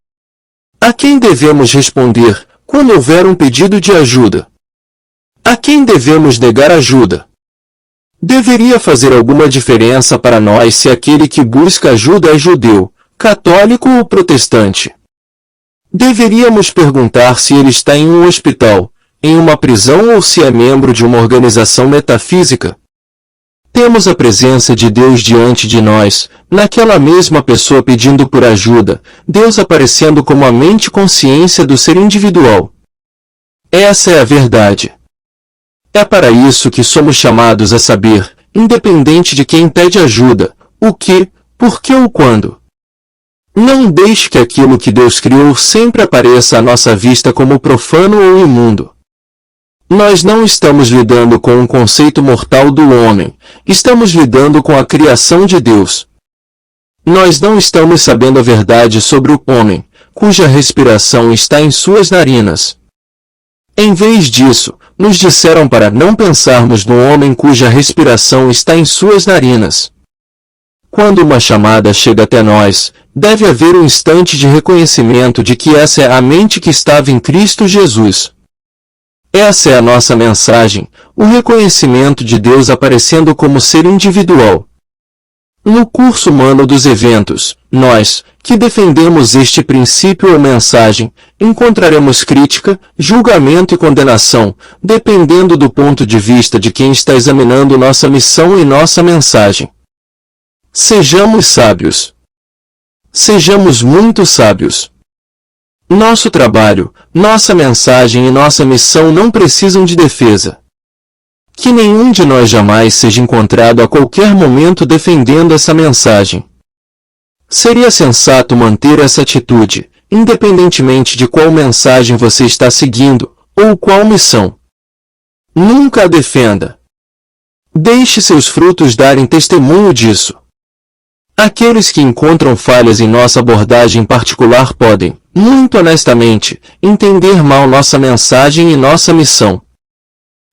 A quem devemos responder, quando houver um pedido de ajuda? A quem devemos negar ajuda? Deveria fazer alguma diferença para nós se aquele que busca ajuda é judeu, católico ou protestante? Deveríamos perguntar se ele está em um hospital, em uma prisão ou se é membro de uma organização metafísica. Temos a presença de Deus diante de nós, naquela mesma pessoa pedindo por ajuda, Deus aparecendo como a mente consciência do ser individual. Essa é a verdade. É para isso que somos chamados a saber, independente de quem pede ajuda, o que, por que ou quando. Não deixe que aquilo que Deus criou sempre apareça à nossa vista como profano ou imundo. Nós não estamos lidando com um conceito mortal do homem, estamos lidando com a criação de Deus. Nós não estamos sabendo a verdade sobre o homem, cuja respiração está em suas narinas. Em vez disso, nos disseram para não pensarmos no homem cuja respiração está em suas narinas. Quando uma chamada chega até nós, deve haver um instante de reconhecimento de que essa é a mente que estava em Cristo Jesus. Essa é a nossa mensagem, o reconhecimento de Deus aparecendo como ser individual. No curso humano dos eventos, nós, que defendemos este princípio ou mensagem, encontraremos crítica, julgamento e condenação, dependendo do ponto de vista de quem está examinando nossa missão e nossa mensagem. Sejamos sábios. Sejamos muito sábios. Nosso trabalho, nossa mensagem e nossa missão não precisam de defesa. Que nenhum de nós jamais seja encontrado a qualquer momento defendendo essa mensagem. Seria sensato manter essa atitude, independentemente de qual mensagem você está seguindo, ou qual missão. Nunca a defenda. Deixe seus frutos darem testemunho disso. Aqueles que encontram falhas em nossa abordagem particular podem, muito honestamente, entender mal nossa mensagem e nossa missão.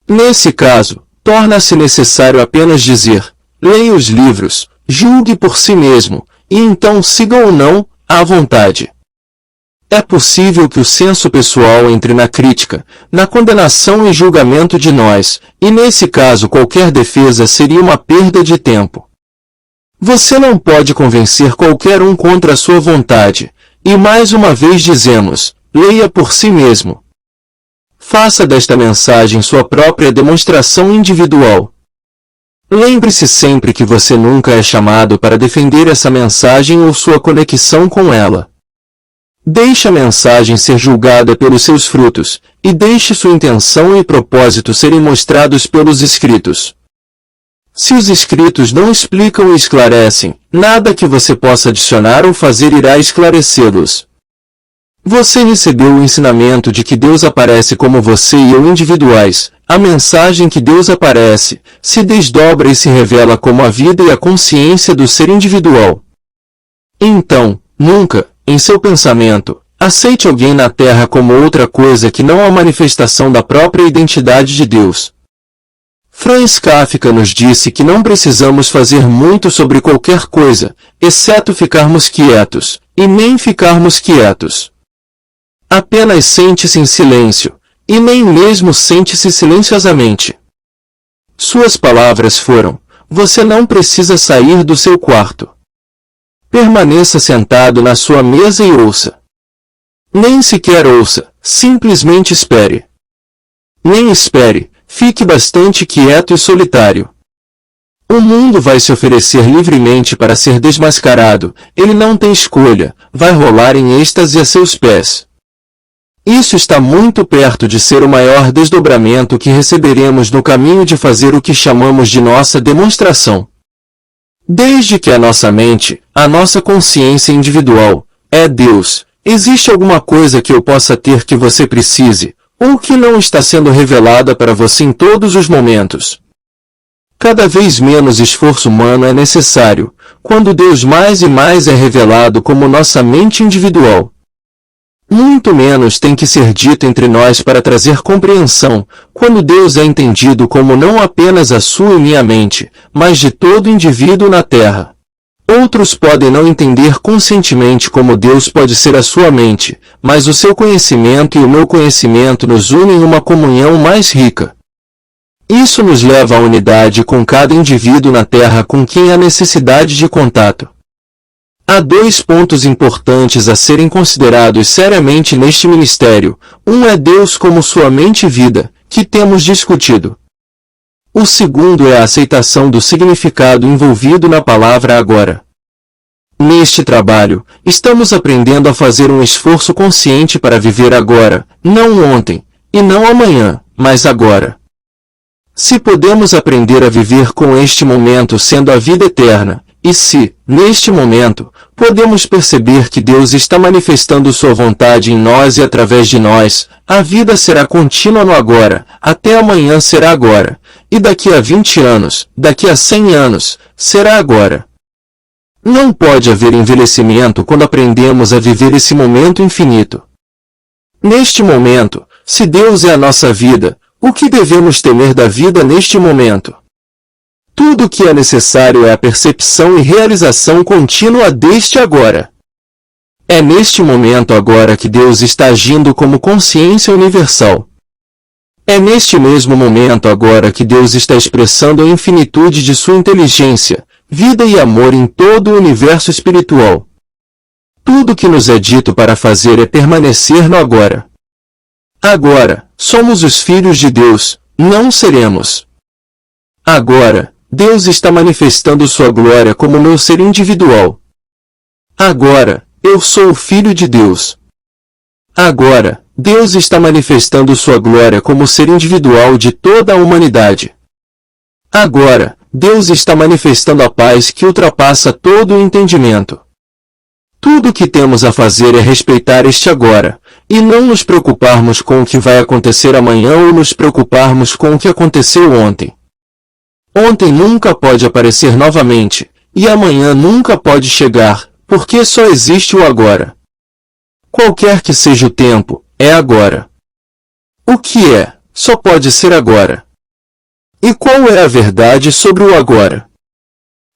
Nesse caso, torna-se necessário apenas dizer, leia os livros, julgue por si mesmo, e então siga ou não, à vontade. É possível que o senso pessoal entre na crítica, na condenação e julgamento de nós, e nesse caso qualquer defesa seria uma perda de tempo. Você não pode convencer qualquer um contra a sua vontade, e mais uma vez dizemos, leia por si mesmo. Faça desta mensagem sua própria demonstração individual. Lembre-se sempre que você nunca é chamado para defender essa mensagem ou sua conexão com ela. Deixe a mensagem ser julgada pelos seus frutos, e deixe sua intenção e propósito serem mostrados pelos escritos. Se os escritos não explicam e esclarecem, nada que você possa adicionar ou fazer irá esclarecê-los. Você recebeu o ensinamento de que Deus aparece como você e eu individuais. A mensagem que Deus aparece, se desdobra e se revela como a vida e a consciência do ser individual. Então, nunca, em seu pensamento, aceite alguém na Terra como outra coisa que não a manifestação da própria identidade de Deus. Franz Kafka nos disse que não precisamos fazer muito sobre qualquer coisa, exceto ficarmos quietos, e nem ficarmos quietos. Apenas sente-se em silêncio, e nem mesmo sente-se silenciosamente. Suas palavras foram, você não precisa sair do seu quarto. Permaneça sentado na sua mesa e ouça. Nem sequer ouça, simplesmente espere. Nem espere, fique bastante quieto e solitário. O mundo vai se oferecer livremente para ser desmascarado, ele não tem escolha, vai rolar em êxtase a seus pés. Isso está muito perto de ser o maior desdobramento que receberemos no caminho de fazer o que chamamos de nossa demonstração. Desde que a nossa mente, a nossa consciência individual, é Deus, existe alguma coisa que eu possa ter que você precise, ou que não está sendo revelada para você em todos os momentos. Cada vez menos esforço humano é necessário, quando Deus mais e mais é revelado como nossa mente individual. Muito menos tem que ser dito entre nós para trazer compreensão, quando Deus é entendido como não apenas a sua e minha mente, mas de todo indivíduo na Terra. Outros podem não entender conscientemente como Deus pode ser a sua mente, mas o seu conhecimento e o meu conhecimento nos unem em uma comunhão mais rica. Isso nos leva à unidade com cada indivíduo na Terra com quem há necessidade de contato. Há 2 pontos importantes a serem considerados seriamente neste ministério. Um é Deus como sua mente e vida, que temos discutido. O segundo é a aceitação do significado envolvido na palavra agora. Neste trabalho, estamos aprendendo a fazer um esforço consciente para viver agora, não ontem, e não amanhã, mas agora. Se podemos aprender a viver com este momento sendo a vida eterna, e se, neste momento, podemos perceber que Deus está manifestando sua vontade em nós e através de nós, a vida será contínua no agora, até amanhã será agora, e daqui a 20 anos, daqui a 100 anos, será agora. Não pode haver envelhecimento quando aprendemos a viver esse momento infinito. Neste momento, se Deus é a nossa vida, o que devemos temer da vida neste momento? Tudo o que é necessário é a percepção e realização contínua deste agora. É neste momento agora que Deus está agindo como consciência universal. É neste mesmo momento agora que Deus está expressando a infinitude de sua inteligência, vida e amor em todo o universo espiritual. Tudo que nos é dito para fazer é permanecer no agora. Agora, somos os filhos de Deus, não seremos. Agora, Deus está manifestando sua glória como meu ser individual. Agora, eu sou o Filho de Deus. Agora, Deus está manifestando sua glória como ser individual de toda a humanidade. Agora, Deus está manifestando a paz que ultrapassa todo o entendimento. Tudo o que temos a fazer é respeitar este agora, e não nos preocuparmos com o que vai acontecer amanhã ou nos preocuparmos com o que aconteceu ontem. Ontem nunca pode aparecer novamente, e amanhã nunca pode chegar, porque só existe o agora. Qualquer que seja o tempo, é agora. O que é, só pode ser agora. E qual é a verdade sobre o agora?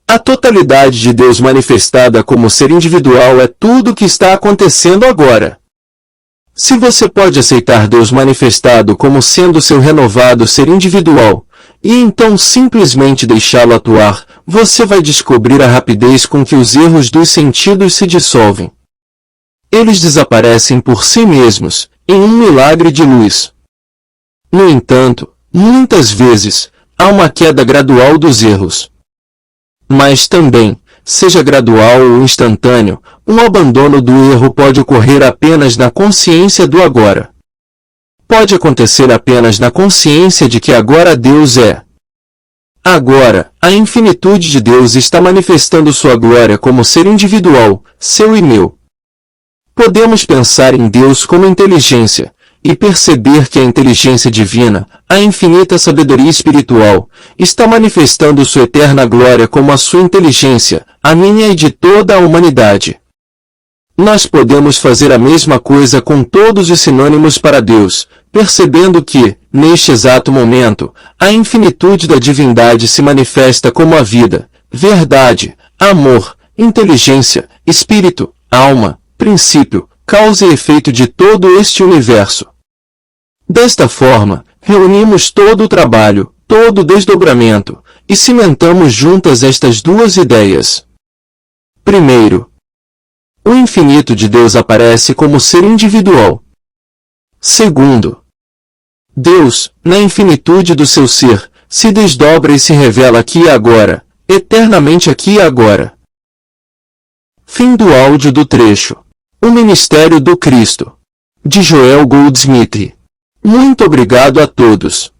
A totalidade de Deus manifestada como ser individual é tudo o que está acontecendo agora. Se você pode aceitar Deus manifestado como sendo seu renovado ser individual, e então simplesmente deixá-lo atuar, você vai descobrir a rapidez com que os erros dos sentidos se dissolvem. Eles desaparecem por si mesmos, em um milagre de luz. No entanto, muitas vezes, há uma queda gradual dos erros. Mas também, seja gradual ou instantâneo, um abandono do erro pode ocorrer apenas na consciência do agora. Pode acontecer apenas na consciência de que agora Deus é. Agora, a infinitude de Deus está manifestando sua glória como ser individual, seu e meu. Podemos pensar em Deus como inteligência, e perceber que a inteligência divina, a infinita sabedoria espiritual, está manifestando sua eterna glória como a sua inteligência, a minha e de toda a humanidade. Nós podemos fazer a mesma coisa com todos os sinônimos para Deus, percebendo que, neste exato momento, a infinitude da divindade se manifesta como a vida, verdade, amor, inteligência, espírito, alma, princípio, causa e efeito de todo este universo. Desta forma, reunimos todo o trabalho, todo o desdobramento, e cimentamos juntas estas duas ideias. Primeiro, o infinito de Deus aparece como ser individual. Segundo, Deus, na infinitude do seu ser, se desdobra e se revela aqui e agora, eternamente aqui e agora. Fim do áudio do trecho. O Ministério do Cristo. De Joel Goldsmith. Muito obrigado a todos.